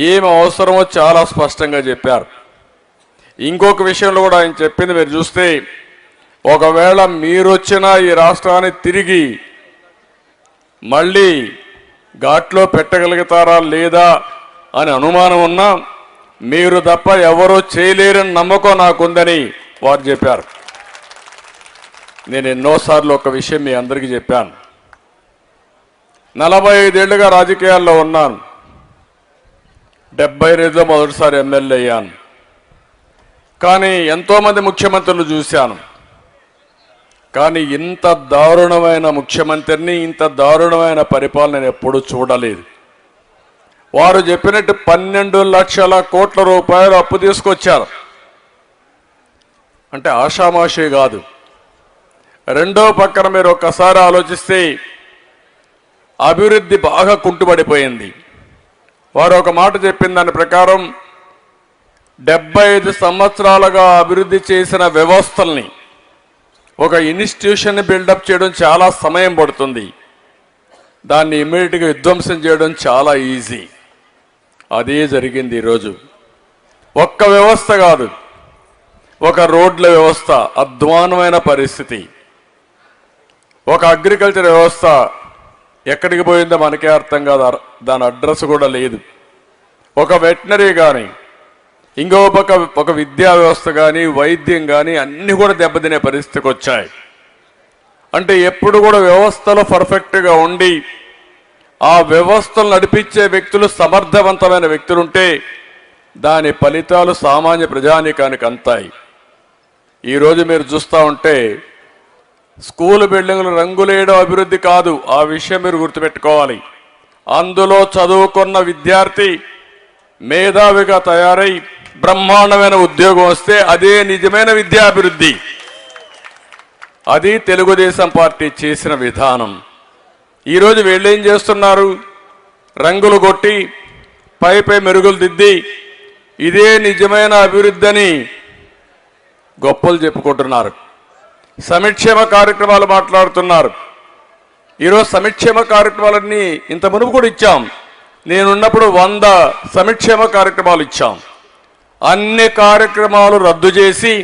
ఏమి అవసరమో చాలా స్పష్టంగా చెప్పారు. ఇంకొక విషయంలో కూడా ఆయన చెప్పింది మీరు చూస్తే, ఒకవేళ మీరొచ్చినా ఈ రాష్ట్రాన్ని తిరిగి మళ్ళీ ఘాట్లో పెట్టగలుగుతారా లేదా అని అనుమానం ఉన్నా మీరు తప్ప ఎవరూ చేయలేరని నమ్మకం నాకుందని వారు చెప్పారు. నేను ఎన్నోసార్లు ఒక విషయం మీ అందరికీ చెప్పాను. 45 ఏళ్లుగా రాజకీయాల్లో ఉన్నాను. 72లో మొదటిసారి ఎమ్మెల్యే అయ్యాను. కానీ ఎంతోమంది ముఖ్యమంత్రులు చూశాను. కానీ ఇంత దారుణమైన ముఖ్యమంత్రిని, ఇంత దారుణమైన పరిపాలన నేను ఎప్పుడూ చూడలేదు. వారు చెప్పినట్టు 12 లక్షల కోట్ల రూపాయలు అప్పు తీసుకొచ్చారు. అంటే ఆషామాషి కాదు. రెండో పక్కన మీరు ఒక్కసారి ఆలోచిస్తే అభివృద్ధి బాగా కుంటుపడిపోయింది. వారు ఒక మాట చెప్పిన దాని ప్రకారం 75 సంవత్సరాలుగా అభివృద్ధి చేసిన వ్యవస్థల్ని, ఒక ఇన్స్టిట్యూషన్ని బిల్డప్ చేయడం చాలా సమయం పడుతుంది. దాన్ని ఇమ్మీడియట్గా విధ్వంసం చేయడం చాలా ఈజీ. అదే జరిగింది ఈరోజు. ఒక్క వ్యవస్థ కాదు, ఒక రోడ్ల వ్యవస్థ అధ్వానమైన పరిస్థితి, ఒక అగ్రికల్చర్ వ్యవస్థ ఎక్కడికి పోయిందో మనకే అర్థం కాదు, దాని అడ్రస్ కూడా లేదు. ఒక వెటనరీ కానీ, ఇంకో పక్క ఒక విద్యా వ్యవస్థ కానీ, వైద్యం కానీ అన్నీ కూడా దెబ్బతినే పరిస్థితికి వచ్చాయి. అంటే ఎప్పుడు కూడా వ్యవస్థలో పర్ఫెక్ట్గా ఉండి ఆ వ్యవస్థలు నడిపించే వ్యక్తులు సమర్థవంతమైన వ్యక్తులుంటే దాని ఫలితాలు సామాన్య ప్రజానీకానికి అంతాయి. ఈరోజు మీరు చూస్తూ ఉంటే స్కూల్ బిల్డింగ్లు రంగులేయడం అభివృద్ధి కాదు. ఆ విషయం మీరు గుర్తుపెట్టుకోవాలి. అందులో చదువుకున్న విద్యార్థి మేధావిగా తయారై బ్రహ్మాండమైన ఉద్యోగం వస్తే అదే నిజమైన విద్యాభివృద్ధి. అది తెలుగుదేశం పార్టీ చేసిన విధానం. ఈరోజు వీళ్ళేం చేస్తున్నారు? రంగులు కొట్టి పై మెరుగులు దిద్ది ఇదే నిజమైన అభివృద్ధి అని గొప్పలు చెప్పుకుంటున్నారు. సంక్షేమ కార్యక్రమాలు మాట్లాడుతున్నారు. ఈరోజు సంక్షేమ కార్యక్రమాలన్నీ ఇంత మునుపు కూడా ఇచ్చాం. నేనున్నప్పుడు 100 సంక్షేమ కార్యక్రమాలు ఇచ్చాం. అన్ని కార్యక్రమాలు రద్దు చేసి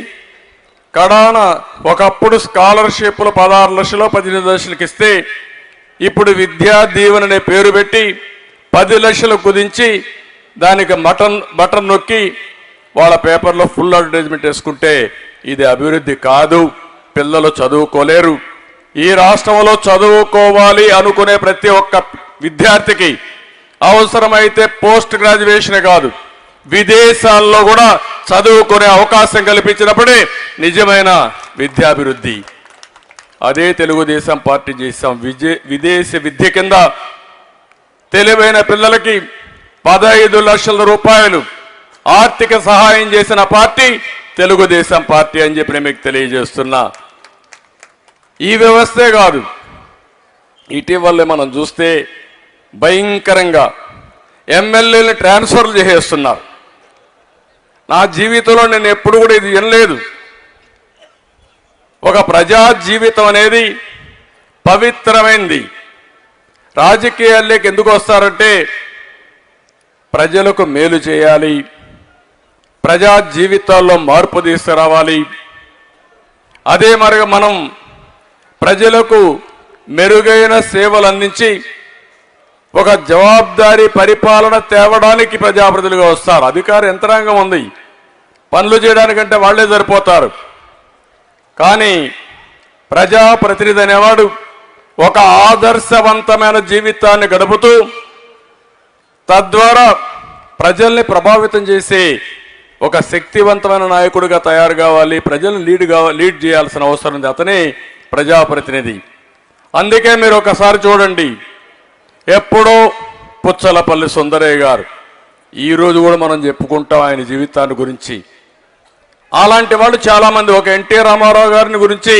కడాన ఒకప్పుడు స్కాలర్షిప్లు 16 లక్షలు 18 లక్షలకి ఇస్తే ఇప్పుడు విద్యా దీవెన అనే పేరు పెట్టి 10 లక్షలు కుదించి దానికి బటన్ నొక్కి వాళ్ళ పేపర్లో ఫుల్ అడ్వర్టైజ్మెంట్ వేసుకుంటే ఇది అభివృద్ధి కాదు. పిల్లలు చదువుకోలేరు. ఈ రాష్ట్రంలో చదువుకోవాలి అనుకునే ప్రతి ఒక్క విద్యార్థికి అవసరమైతే పోస్ట్ గ్రాడ్యుయేషన్ కాదు, విదేశాల్లో కూడా చదువుకునే అవకాశం కల్పించినప్పుడే నిజమైన విద్యాభివృద్ధి. అదే తెలుగుదేశం పార్టీ చేశాం. విదేశీ విద్య కింద తెలివైన పిల్లలకి 15 లక్షల రూపాయలు ఆర్థిక సహాయం చేసిన పార్టీ తెలుగుదేశం పార్టీ అని చెప్పి నేను మీకు తెలియజేస్తున్నా. ఈ వ్యవస్థే కాదు, ఇటీవలే మనం చూస్తే భయంకరంగా ఎమ్మెల్యేలను ట్రాన్స్ఫర్లు చేసేస్తున్నారు. నా జీవితంలో నేను ఎప్పుడు కూడా ఇది వినలేదు. ఒక ప్రజా జీవితం అనేది పవిత్రమైంది. రాజకీయాల్లోకి ఎందుకు వస్తారంటే ప్రజలకు మేలు చేయాలి, ప్రజా జీవితాల్లో మార్పు తీసుకురావాలి. అదే మరి మనం ప్రజలకు మెరుగైన సేవలు అందించి ఒక జవాబుదారీ పరిపాలన తేవడానికి ప్రజాప్రతినిధులుగా వస్తారు. అధికార యంత్రాంగం ఉంది, పనులు చేయడానికంటే వాళ్లే సరిపోతారు. కానీ ప్రజాప్రతినిధి అనేవాడు ఒక ఆదర్శవంతమైన జీవితాన్ని గడుపుతూ తద్వారా ప్రజల్ని ప్రభావితం చేసే ఒక శక్తివంతమైన నాయకుడిగా తయారు కావాలి. ప్రజలను లీడ్ చేయాల్సిన అవసరం ఉంది. అతనే ప్రజాప్రతినిధి. అందుకే మీరు ఒకసారి చూడండి, ఎప్పుడో పుచ్చలపల్లి సుందరయ్య గారు, ఈరోజు కూడా మనం చెప్పుకుంటాం ఆయన జీవితాన్ని గురించి. అలాంటి వాళ్ళు చాలామంది. ఒక ఎన్టీ రామారావు గారిని గురించి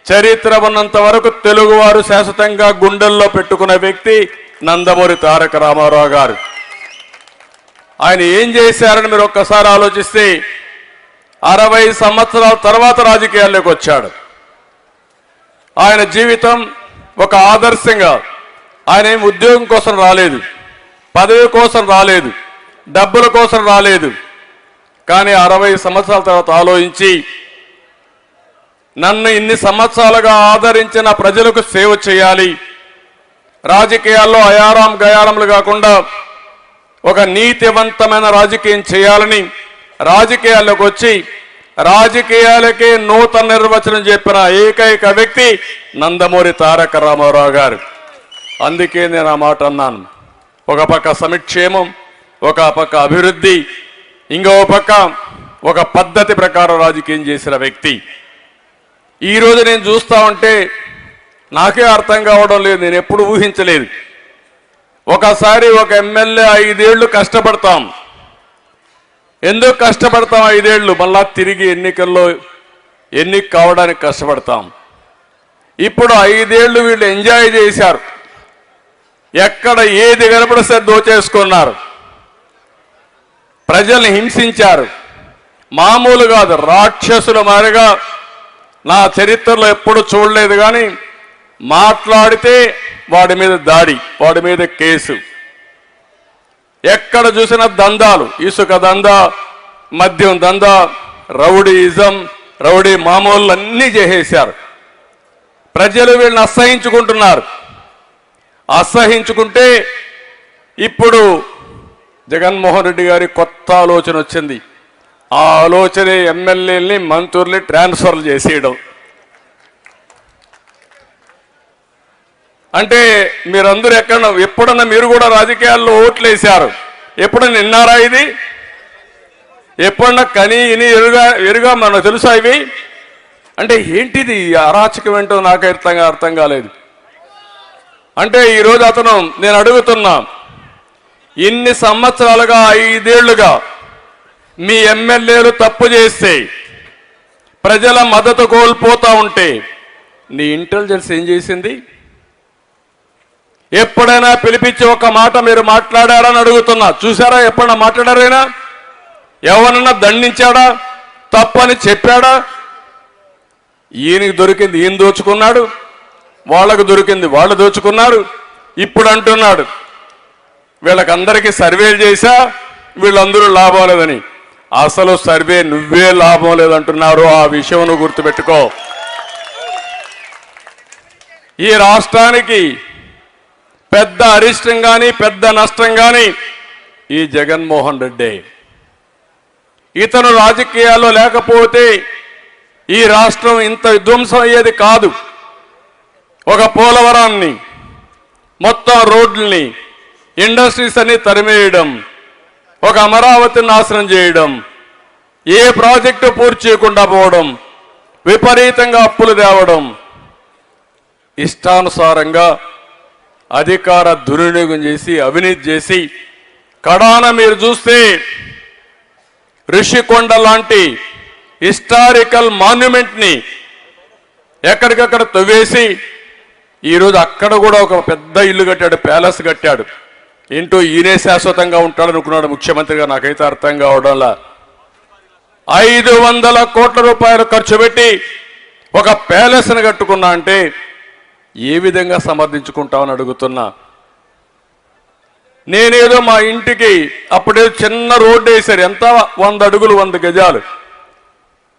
చరిత్ర ఉన్నంత వరకు తెలుగువారు శాశ్వతంగా గుండెల్లో పెట్టుకున్న వ్యక్తి నందమూరి తారక రామారావు గారు. ఆయన ఏం చేశారని మీరు ఒక్కసారి ఆలోచిస్తే 60 సంవత్సరాల తర్వాత రాజకీయాల్లోకి వచ్చాడు. ఆయన జీవితం ఒక ఆదర్శంగా, ఆయన ఏం ఉద్యోగం కోసం రాలేదు, పదవి కోసం రాలేదు, డబ్బుల కోసం రాలేదు. కానీ 60 సంవత్సరాల తర్వాత ఆలోచించి నన్ను ఇన్ని సంవత్సరాలుగా ఆదరించిన ప్రజలకు సేవ చేయాలి, రాజకీయాల్లో అయారాం గయారములు కాకుండా ఒక నీతివంతమైన రాజకీయం చేయాలని రాజకీయాల్లోకి వచ్చి రాజకీయాలకే నూతన నిర్వచనం చెప్పిన ఏకైక వ్యక్తి నందమూరి తారక రామారావు గారు. అందుకే నేను ఆ మాట అన్నాను. ఒక పక్క సంక్షేమం, ఒక పక్క అభివృద్ధి, ఇంకో పక్క ఒక పద్ధతి ప్రకారం రాజకీయం చేసిన వ్యక్తి. ఈరోజు నేను చూస్తా ఉంటే నాకే అర్థం కావడం లేదు, నేను ఎప్పుడు ఊహించలేదు. ఒకసారి ఒక ఎమ్మెల్యే 5 ఏళ్లు కష్టపడతాం. ఎందుకు కష్టపడతాం 5 ఏళ్లు? మళ్ళా తిరిగి ఎన్నికల్లో ఎన్నిక కావడానికి కష్టపడతాం. ఇప్పుడు 5 ఏళ్లు వీళ్ళు ఎంజాయ్ చేశారు. ఎక్కడ ఏది కనపడిస్తే దోచేసుకున్నారు, ప్రజల్ని హింసించారు. మామూలు కాదు, రాక్షసుల మారిగా నా చరిత్రలో ఎప్పుడు చూడలేదు. కానీ మాట్లాడితే వాడి మీద దాడి, వాడి మీద కేసు, ఎక్కడ చూసినా దందాలు, ఇసుక దందా, మద్యం దందా, రౌడీయిజం, రౌడీ మామూలు అన్నీ చేసేశారు. ప్రజలు వీళ్ళని అసహించుకుంటున్నారు. అసహించుకుంటే ఇప్పుడు జగన్మోహన్ రెడ్డి గారి కొత్త ఆలోచన వచ్చింది. ఆ ఆలోచనే ఎమ్మెల్యేలని మంత్రుల్ని ట్రాన్స్ఫర్లు చేసేయడం. అంటే మీరందరూ ఎప్పుడన్నా మీరు కూడా రాజకీయాల్లో ఓట్లు వేశారు, ఎప్పుడన్నా విన్నారా ఇది? ఎప్పుడన్నా కని ఇని ఎరుగా మనకు తెలుసా ఇవి? అంటే ఏంటిది అరాచకం ఏంటో నాకు అర్థం కాలేదు. అంటే ఈరోజు నేను అడుగుతున్నా, ఇన్ని సంవత్సరాలుగా 5 ఏళ్లుగా మీ ఎమ్మెల్యేలు తప్పు చేస్తే ప్రజల మద్దతు కోల్పోతా ఉంటే నీ ఇంటెలిజెన్స్ ఏం చేసింది? ఎప్పుడైనా పిలిపించి ఒక మాట మీరు మాట్లాడారని అడుగుతున్నా. చూసారా? ఎప్పుడైనా మాట్లాడారైనా? ఎవరన్నా దండించాడా? తప్పని చెప్పాడా? ఈయనకి దొరికింది ఈయన దోచుకున్నాడు, వాళ్ళకు దొరికింది వాళ్ళు దోచుకున్నారు. ఇప్పుడు అంటున్నాడు వీళ్ళకందరికీ సర్వేలు చేశా, వీళ్ళందరూ లాభం లేదని. అసలు సర్వే నువ్వే లాభం లేదంటున్నారు. ఆ విషయం నువ్వు గుర్తుపెట్టుకో. ఈ రాష్ట్రానికి పెద్ద అరిష్టం కానీ పెద్ద నష్టం కానీ ఈ జగన్మోహన్ రెడ్డి. ఇతను రాజకీయాల్లో లేకపోతే ఈ రాష్ట్రం ఇంత విధ్వంసం అయ్యేది కాదు. ఒక పోలవరాన్ని, మొత్తం రోడ్లని, ఇండస్ట్రీస్ అన్ని తరిమేయడం, ఒక అమరావతిని నాశనం చేయడం, ఏ ప్రాజెక్టు పూర్తి చేయకుండా పోవడం, విపరీతంగా అప్పులు తేవడం, ఇష్టానుసారంగా అధికార దుర్వినియోగం చేసి అవినీతి చేసి కడాన మీరు చూస్తే ఋషికొండ లాంటి హిస్టారికల్ మాన్యుమెంట్ని ఎక్కడికక్కడ తవ్వేసి ఈరోజు అక్కడ కూడా ఒక పెద్ద ఇల్లు కట్టాడు, ప్యాలెస్ కట్టాడు. ఏంటో ఈయనే శాశ్వతంగా ఉంటాడనుకున్నాడు ముఖ్యమంత్రిగా. నాకైతే అర్థం కావడంలా. 500 కోట్ల రూపాయలు ఖర్చు పెట్టి ఒక ప్యాలెస్ని కట్టుకున్నా అంటే ఏ విధంగా సమర్థించుకుంటామని అడుగుతున్నా. నేనేదో మా ఇంటికి అప్పుడే చిన్న రోడ్డు వేశారు, ఎంత 100 అడుగులు 100 గజాలు,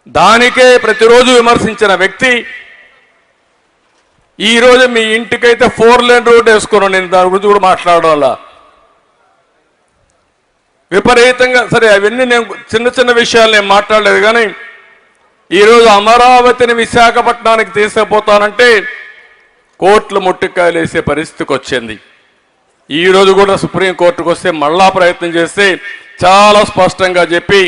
దానికే ప్రతిరోజు విమర్శించిన వ్యక్తి ఈరోజు మీ ఇంటికైతే 4 లేన్ రోడ్డు వేసుకున్నాను. నేను దాని గురించి కూడా మాట్లాడడం వల్ల విపరీతంగా. సరే, అవన్నీ నేను చిన్న విషయాలు నేను మాట్లాడలేదు. కానీ ఈరోజు అమరావతిని విశాఖపట్నానికి తీసుకుపోతానంటే కోర్టులు ముట్టికాయలు వేసే పరిస్థితికి వచ్చింది. ఈరోజు కూడా సుప్రీంకోర్టుకు వస్తే మళ్ళా ప్రయత్నం చేస్తే చాలా స్పష్టంగా చెప్పి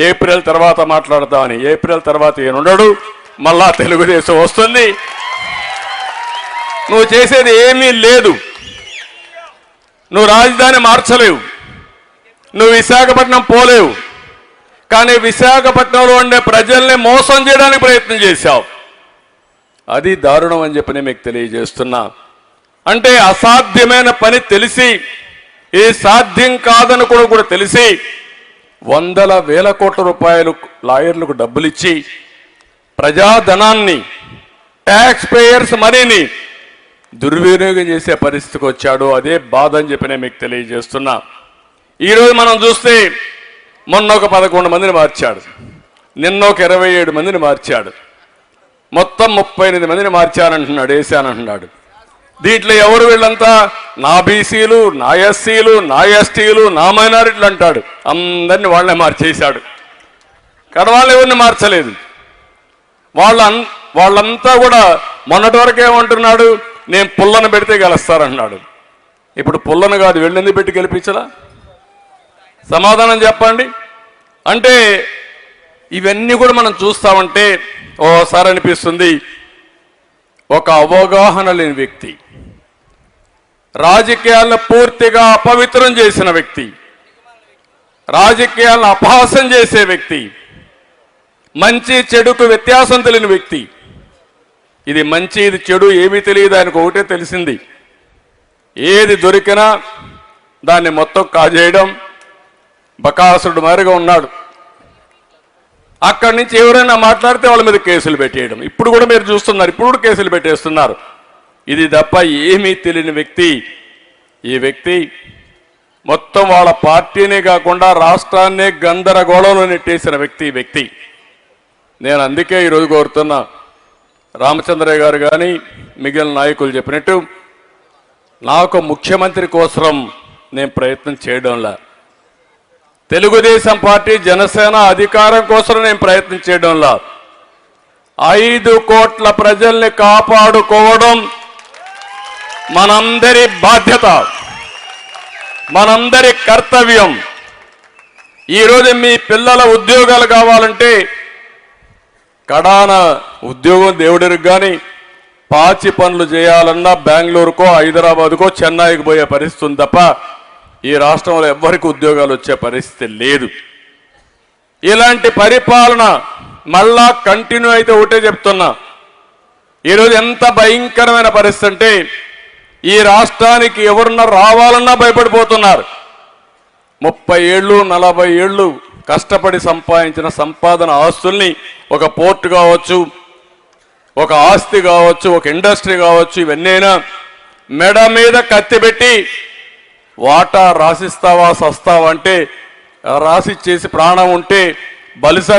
ఏప్రిల్ తర్వాత మాట్లాడతామని. ఏప్రిల్ తర్వాత ఏనుండడు, మళ్ళా తెలుగుదేశం వస్తుంది. నువ్వు చేసేది ఏమీ లేదు. నువ్వు రాజధాని మార్చలేవు, నువ్వు విశాఖపట్నం పోలేవు. కానీ విశాఖపట్నంలో ఉండే ప్రజల్ని మోసం చేయడానికి ప్రయత్నం చేశావు. అది దారుణం అని చెప్పి నేను మీకు తెలియజేస్తున్నా. అంటే అసాధ్యమైన పని తెలిసి, ఇది సాధ్యం కాదని కూడా తెలిసి 100,000 కోట్ల రూపాయలు లాయర్లకు డబ్బులు ఇచ్చి ప్రజాధనాన్ని, ట్యాక్స్ పేయర్స్ మనీని దుర్వినియోగం చేసే పరిస్థితికి వచ్చాడు. అదే బాధ అని చెప్పి నేను మీకు తెలియజేస్తున్నా. ఈరోజు మనం చూస్తే మొన్న ఒక 11 మందిని మార్చాడు, నిన్న ఒక 27 మందిని మార్చాడు, మొత్తం 38 మందిని మార్చానంటున్నాడు, వేశానంటున్నాడు. దీంట్లో ఎవరు వీళ్ళంతా? నా బీసీలు, నా ఎస్సీలు, నా ఎస్టీలు, నా మైనారిటీలు అంటాడు. అందరినీ వాళ్ళనే మార్చేశాడు. వాళ్ళు ఎవరిని మార్చలేదు. వాళ్ళంతా కూడా మొన్నటి వరకు ఏమంటున్నాడు, నేను పుల్లను పెడితే గెలుస్తారన్నాడు. ఇప్పుడు పుల్లను కాదు, వెళ్ళింది పెట్టి గెలిపించలా? సమాధానం చెప్పండి. అంటే ఇవన్నీ కూడా మనం చూస్తామంటే ఓసారి అనిపిస్తుంది, ఒక అవగాహన లేని వ్యక్తి, రాజకీయాలను పూర్తిగా అపవిత్రం చేసిన వ్యక్తి, రాజకీయాలను అపహాసం చేసే వ్యక్తి, మంచి చెడుకు వ్యత్యాసం తెలియని వ్యక్తి. ఇది మంచి ఇది చెడు ఏమీ తెలియదు, ఆయనకు ఒకటే తెలిసింది, ఏది దొరికినా దాన్ని మొత్తం కాజేయడం. బకాసురుడు మారిగా ఉన్నాడు. అక్కడి నుంచి ఎవరైనా మాట్లాడితే వాళ్ళ మీద కేసులు పెట్టేయడం. ఇప్పుడు కూడా మీరు చూస్తున్నారు, ఇప్పుడు కూడా కేసులు పెట్టేస్తున్నారు. ఇది తప్ప ఏమీ తెలియని వ్యక్తి ఈ వ్యక్తి. మొత్తం వాళ్ళ పార్టీనే కాకుండా రాష్ట్రాన్నే గందరగోళంలో నెట్టేసిన వ్యక్తి ఈ వ్యక్తి. నేను అందుకే ఈరోజు కోరుతున్నా, రామచంద్రయ్య గారు కానీ మిగిలిన నాయకులు చెప్పినట్టు, నాకు ముఖ్యమంత్రి కోసం నేను ప్రయత్నం చేయడంలా, తెలుగుదేశం పార్టీ జనసేన అధికారం కోసం నేను ప్రయత్నం చేయడంలా, 5 కోట్ల ప్రజల్ని కాపాడుకోవడం మనందరి బాధ్యత, మనందరి కర్తవ్యం. ఈరోజు మీ పిల్లల ఉద్యోగాలు కావాలంటే కడాన ఉద్యోగం దేవుడికి కానీ పాచి పనులు చేయాలన్నా బెంగళూరుకో హైదరాబాద్కో చెన్నైకి పోయే పరిస్థితి ఉంది తప్ప ఈ రాష్ట్రంలో ఎవ్వరికి ఉద్యోగాలు వచ్చే పరిస్థితి లేదు. ఇలాంటి పరిపాలన మళ్ళా కంటిన్యూ అయితే ఒకటే చెప్తున్నా, ఈరోజు ఎంత భయంకరమైన పరిస్థితి అంటే ఈ రాష్ట్రానికి ఎవరన్నా రావాలన్నా భయపడిపోతున్నారు. 30 ఏళ్ళు 40 ఏళ్ళు కష్టపడి సంపాదించిన సంపాదన ఆస్తుల్ని, ఒక పోర్టు కావచ్చు, ఒక ఆస్తి కావచ్చు, ఒక ఇండస్ట్రీ కావచ్చు, ఇవన్నైనా మెడ మీద కత్తి పెట్టి వాటా రాసిస్తావా సస్తావా అంటే రాసిచ్చేసి ప్రాణం ఉంటే బలిసా